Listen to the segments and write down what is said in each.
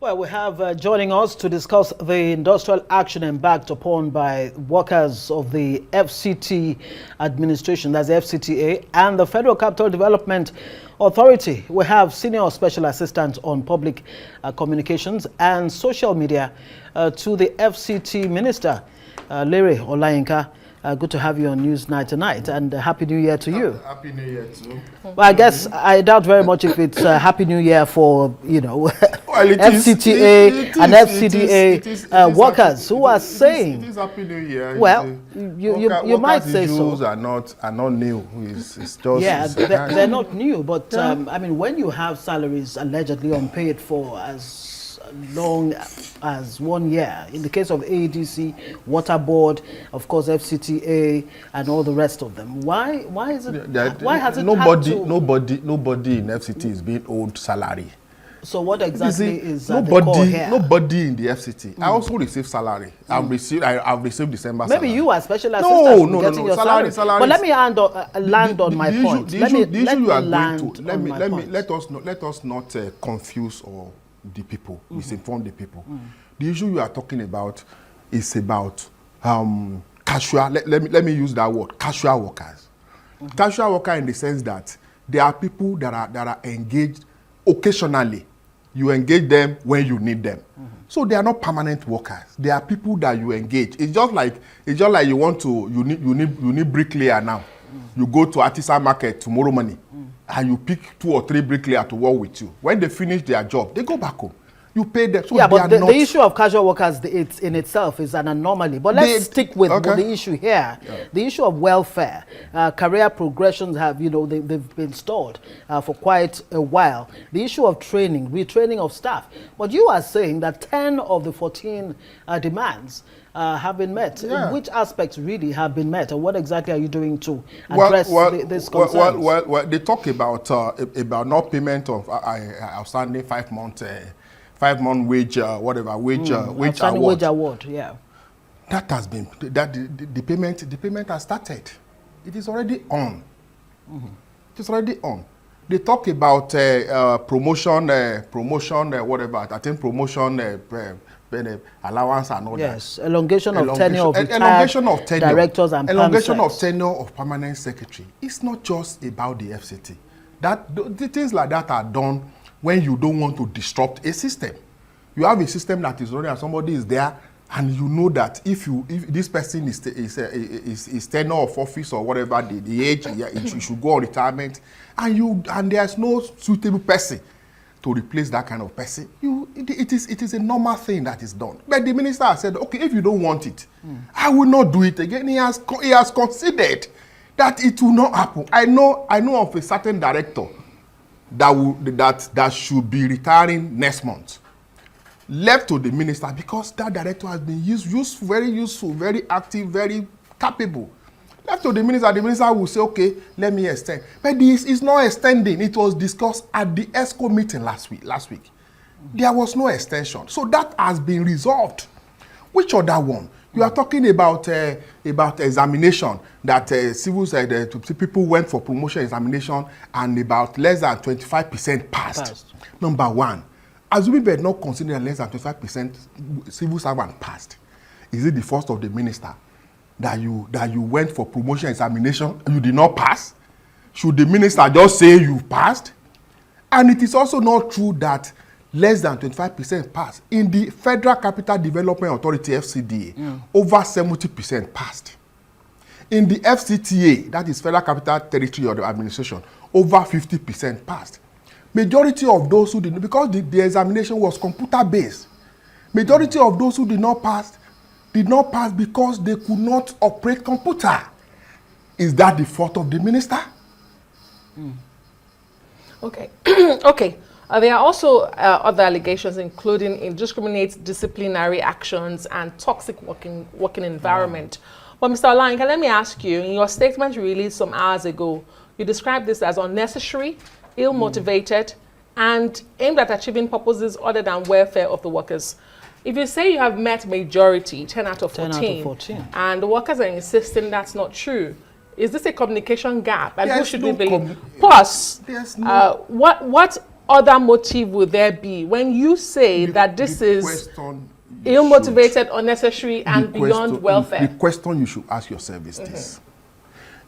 Well, we have joining us to discuss the industrial action embarked upon by workers of the FCT administration, that's the FCTA, and the Federal Capital Development Authority. We have Senior Special Assistant on Public Communications and Social Media to the FCT Minister, Lere Olayinka. Good to have you on Newsnight tonight, and Happy New Year to you. Happy New Year too. Well, I guess I doubt very much if it's Happy New Year for, you know, well, FCTA and FCTA workers who are saying. It is Happy New Year. Well, you might say so. Are not new. It's just, yeah, they're not new, but I mean, when you have salaries allegedly unpaid for as long as 1 year, in the case of ADC, Water Board, of course FCTA, and all the rest of them, why is it? Why has it nobody in FCT is being owed salary. So what exactly is the nobody core here? Nobody in the FCT. I also receive salary. I've received December salary. Maybe you are special assistant getting your salary. Salary. But let me land on my point. Let us not confuse or the people, misinform the people. The issue you are talking about is about casual. Let me use that word, casual workers. Casual worker in the sense that there are people that are engaged occasionally. You engage them when you need them. So they are not permanent workers. They are people that you engage. It's just like you need bricklayer now. You go to artisan market tomorrow morning. And you pick 2 or 3 bricklayers to work with you. When they finish their job, they go back home. You pay them. So yeah, but the issue of casual workers in itself is an anomaly. But let's stick with the issue here. Yeah. The issue of welfare, career progressions have, they've been stalled for quite a while. The issue of training, retraining of staff. But you are saying that 10 of the 14 demands have been met. Yeah. Which aspects really have been met, and what exactly are you doing to address this concern? Well, they talk about not payment of outstanding 5-month wage, wage award. Yeah, that has been the payment has started. It is already on. It is already on. They talk about promotion, I think promotion. Allowance and all that. Yes, elongation of tenure of retired directors and elongation of tenure of permanent secretary. It's not just about the FCT. The things like that are done when you don't want to disrupt a system. You have a system that is running and somebody is there, and you know that if this person is tenure of office or whatever the age, you should go on retirement, and there's no suitable person to replace that kind of person, it is a normal thing that is done. But the minister has said, okay, if you don't want it, I will not do it again. He has considered that it will not happen. I know of a certain director that should be retiring next month. Left to the minister because that director has been very useful, very active, very capable. Left to the minister will say, okay, let me extend. But this is not extending. It was discussed at the ESCO meeting last week. There was no extension. So that has been resolved. Which other one? You are talking about examination, that people went for promotion examination and about less than 25% passed. Number one, assuming we are not considering less than 25% civil servant passed, is it the fault of the minister that you went for promotion examination and you did not pass? Should the minister just say you passed? And it is also not true that less than 25% passed. In the Federal Capital Development Authority, FCTA, over 70% passed. In the FCTA, that is Federal Capital Territory or the Administration, over 50% passed. Majority of those who did not, because the examination was computer-based, majority of those who did not pass because they could not operate computer. Is that the fault of the minister? Okay. Okay. There are also other allegations, including indiscriminate disciplinary actions and toxic working environment. But Mr. Olayinka, let me ask you, in your statement you released some hours ago, you described this as unnecessary, ill-motivated, and aimed at achieving purposes other than welfare of the workers. If you say you have met majority, 10 out of 14, and the workers are insisting that's not true, is this a communication gap? And who should we believe? Plus, what other motive would there be when you say that this is ill-motivated, unnecessary, and beyond welfare? The question you should ask yourself is this.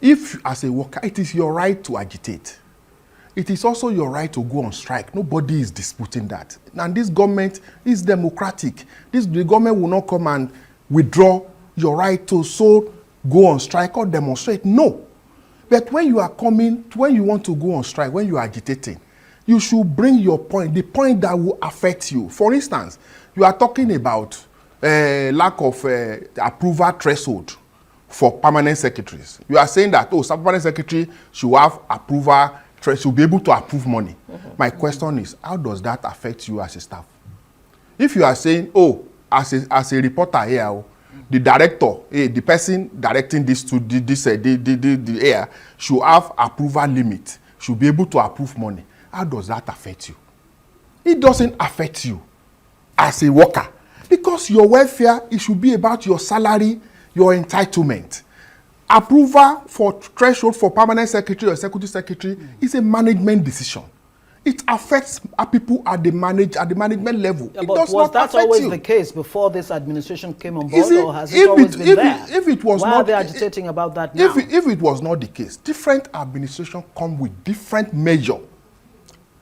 If, as a worker, it is your right to agitate, it is also your right to go on strike. Nobody is disputing that. And this government is democratic. The government will not come and withdraw your right to so go on strike or demonstrate. No. But when you are coming, when you want to go on strike, when you are agitating, you should bring your point, the point that will affect you. For instance, you are talking about lack of approval threshold for permanent secretaries. You are saying that, some permanent secretary should have approval, should be able to approve money. My question is, how does that affect you as a staff? If you are saying, as a reporter here, the director, the person directing this to the air should have approval limit, should be able to approve money. How does that affect you? It doesn't affect you as a worker, because your welfare, it should be about your salary, your entitlement. Approval for threshold for permanent secretary or executive secretary is a management decision. It affects people at the management level. Yeah, it but does was not that affect always you. the case before this administration came on board, or has it always been there? If it was Why not, are they agitating about that now? If it was not the case, different administration come with different measure,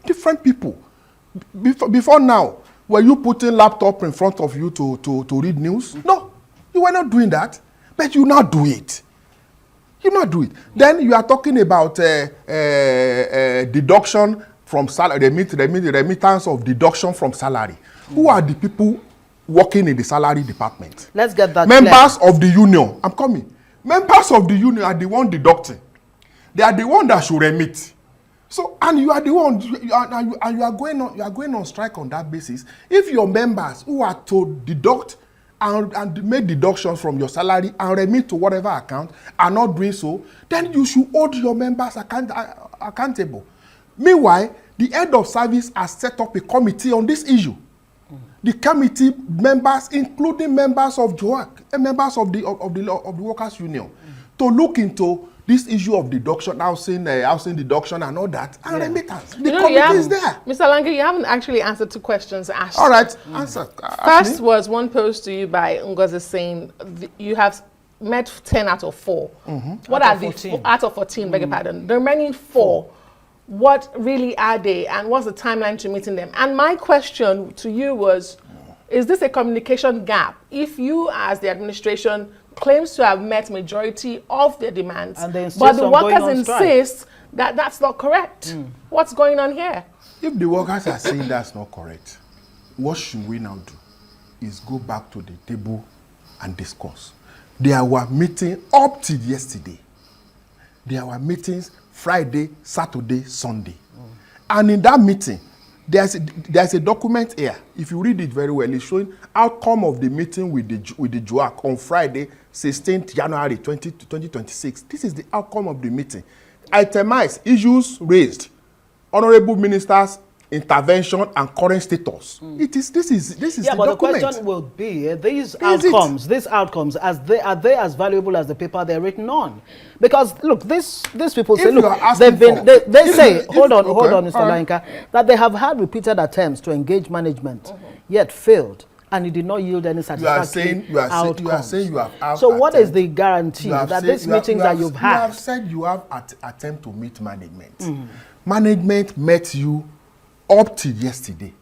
different people. Before now, were you putting laptop in front of you to read news? No, you were not doing that, but you now do it. You not do it. Then you are talking about deduction from salary, remittance of deduction from salary. Who are the people working in the salary department? Let's get that Members of the union. I'm coming. Members of the union are the one deducting. They are the one that should remit. So, and you are the one, you are going on strike on that basis. If your members who are to deduct and make deductions from your salary and remit to whatever account are not doing so, then you should hold your members accountable. Meanwhile, the head of service has set up a committee on this issue. The committee members, including members of JOAC, members of the workers' union, to look into this issue of deduction, housing deduction and all that, and remittance. The committee is there. Mr. Olayinka, you haven't actually answered two questions asked. All right, answer. First was one posed to you by Ngozi saying you have met 10 out of 4. What are the out of 14? Beg your pardon. The remaining 4. What really are they, and what's the timeline to meeting them? And my question to you was, is this a communication gap? If you, as the administration, claims to have met majority of their demands, but the workers insist that that's not correct. What's going on here? If the workers are saying that's not correct, what should we now do? Is go back to the table and discuss. There were meetings up till yesterday. There were meetings Friday, Saturday, Sunday. And in that meeting, there's a document here. If you read it very well, it's showing outcome of the meeting with the JOAC on Friday, 16th January 2026. This is the outcome of the meeting. Itemized issues raised, honorable ministers, intervention and current status. This is the but document. The question will be these outcomes are they as valuable as the paper they're written on? Because look, these people say, look, they say hold on, Mr. Olayinka, that they have had repeated attempts to engage management, yet failed, and it did not yield any satisfactory outcomes. You are saying you have. So what is the guarantee that these meetings that you've had? You have said you have attempt to meet management. Management met you up till yesterday.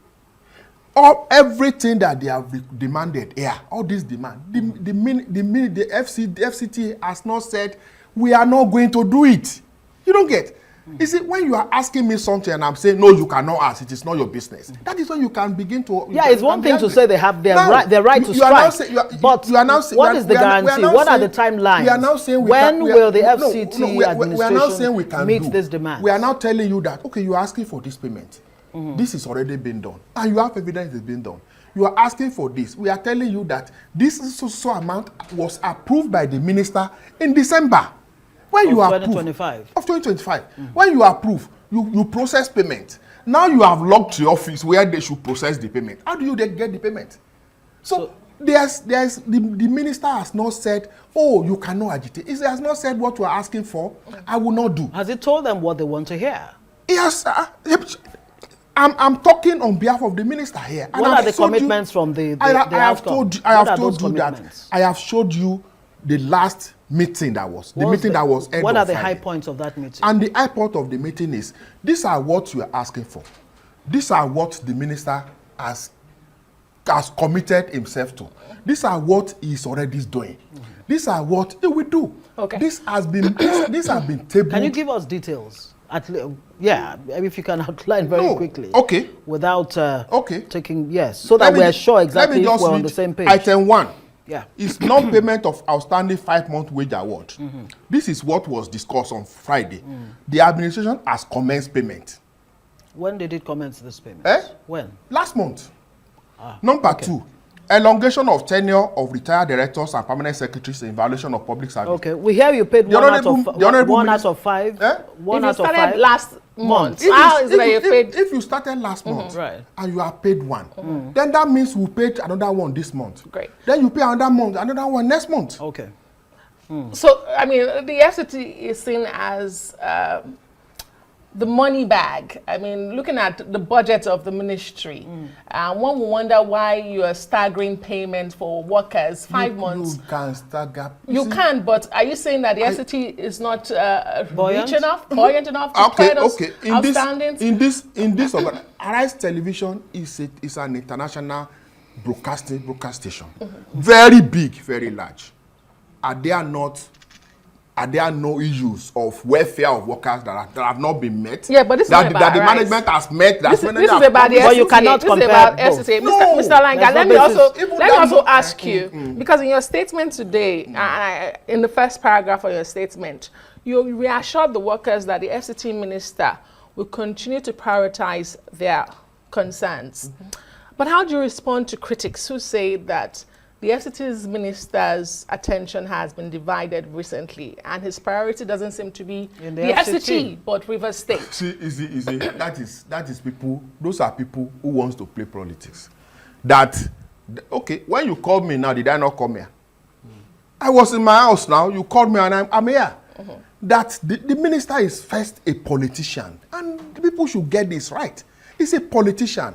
Everything that they have demanded here, all this demand, the FCTA has not said we are not going to do it. You don't get. You see, when you are asking me something and I'm saying no, you cannot ask. It is not your business. That is when you can begin to. It's one thing to say they have their right to strike, but what is the guarantee? What are the timelines? We are now saying when will the FCT administration meet this demand? We are now telling you that you are asking for this payment. This is already been done, and you have evidence it's been done. You are asking for this. We are telling you that this so amount was approved by the minister in December. When you approve 2025. When you approve, you process payment. Now you have locked the office where they should process the payment. How do you get the payment? So the minister has not said, you cannot agitate. He has not said what you are asking for. I will not do. Has he told them what they want to hear? Yes. I'm talking on behalf of the minister here. And what are the commitments from the I have outcome? I have told you that I have showed you the last meeting that was the meeting that was end What of are the Friday. high points of that meeting? And the high point of the meeting is these are what you are asking for. These are what the minister has committed himself to. These are what he is already doing. These are what he will do. Okay. This has been tabled. Can you give us details? Yeah, if you can outline very quickly. Okay. Without taking so that we're sure exactly if we're on the same page. Item 1. Yeah. It's non-payment of outstanding 5-month wage award. This is what was discussed on Friday. The administration has commenced payment. When did it commence this payment? When? Last month. Number 2, elongation of tenure of retired directors and permanent secretaries in violation of public service. Okay, we hear you paid one out of 5. One out of 5 last month. How is it that you paid? If you started last month and you are paid 1, then that means we paid another one this month. Great. Then you pay another one next month. Okay. So, I mean, the FCT is seen as the money bag. I mean, looking at the budget of the ministry, one will wonder why you are staggering payment for workers 5 months. You can stagger. You can, but are you saying that the FCT is not buoyant enough to pay those outstandings? In this, Arise Television is an international broadcast station, very big, very large. Are there no issues of welfare of workers that have not been met? Yeah, but this is about that the management has met. This is about the FCTA. But you cannot compare both. No, Mr. Olayinka, let me also ask you, because in your statement today, in the first paragraph of your statement, you reassured the workers that the FCT minister will continue to prioritize their concerns. But how do you respond to critics who say that the FCT's minister's attention has been divided recently, and his priority doesn't seem to be the FCT, but Rivers State? See, that is people. Those are people who wants to play politics. Okay, when you called me now, did I not come here? I was in my house now. You called me and I'm here. That the minister is first a politician, and people should get this right. He's a politician.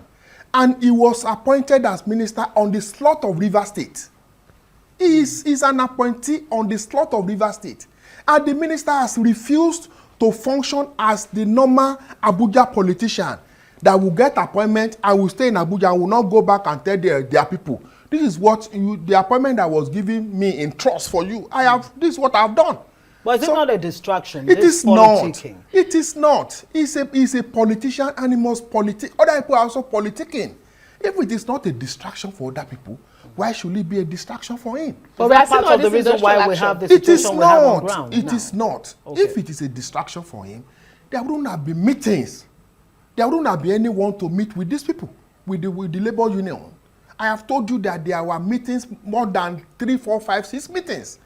And he was appointed as minister on the slot of Rivers State. He is an appointee on the slot of Rivers State. And the minister has refused to function as the normal Abuja politician that will get appointment and will stay in Abuja and will not go back and tell their people. This is what the appointment that was given me in trust for you. This is what I have done. But is it not a distraction? It is not. It is not. He's a politician and he must politic. Other people are also politicking. If it is not a distraction for other people, why should it be a distraction for him? But that's part of the reason why we have the situation we have on ground. It is not. Okay. If it is a distraction for him, there wouldn't have been meetings. There wouldn't have been anyone to meet with these people, with the labor union. I have told you that there were meetings, more than 3, 4, 5, 6 meetings.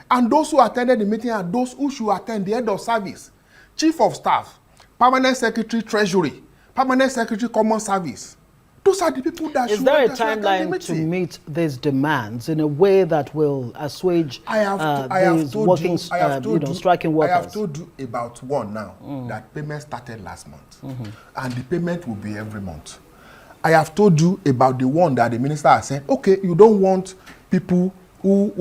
And those who attended the meeting are those who should attend: the head of service, chief of staff, permanent secretary treasury, permanent secretary common service. Those are the people that should. Is there a timeline to meet these demands in a way that will assuage striking workers? I have told you about one now, that payment started last month, and the payment will be every month. I have told you about the one that the minister has said, okay, you don't want people who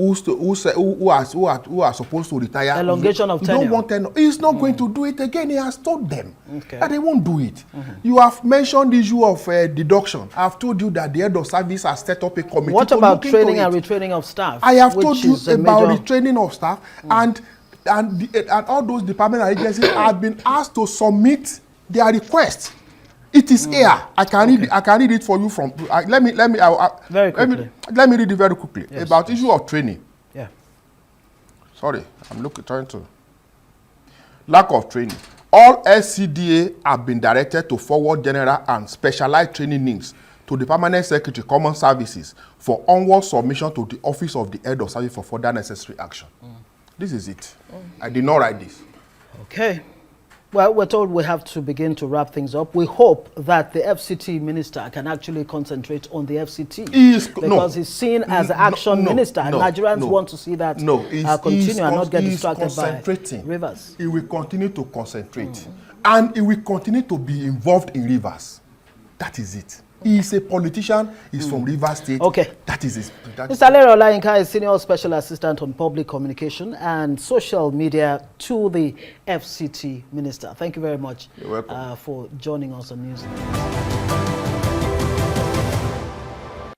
are supposed to retire. Elongation of tenure. You don't want tenure. He's not going to do it again. He has told them that they won't do it. You have mentioned the issue of deduction. I have told you that the head of service has set up a committee. What about training and retraining of staff? I have told you about retraining of staff, and all those department and agencies have been asked to submit their requests. It is here. I can read it for you from. Let me read it very quickly about issue of training. Yeah. Sorry, trying to. Lack of training. All FCTA have been directed to forward general and specialized training needs to the permanent secretary common services for onward submission to the office of the head of service for further necessary action. This is it. I did not write this. Okay. Well, we're told we have to begin to wrap things up. We hope that the FCT minister can actually concentrate on the FCT. Because he's seen as the action minister, and Nigerians want to see that continue and not get distracted by Rivers. He will continue to concentrate. And he will continue to be involved in Rivers. That is it. He's a politician. He's from Rivers State. Okay. That is his. Mr. Lere Olayinka is Senior Special Assistant on Public Communication and Social Media to the FCT Minister. Thank you very much You're welcome. for joining us on News.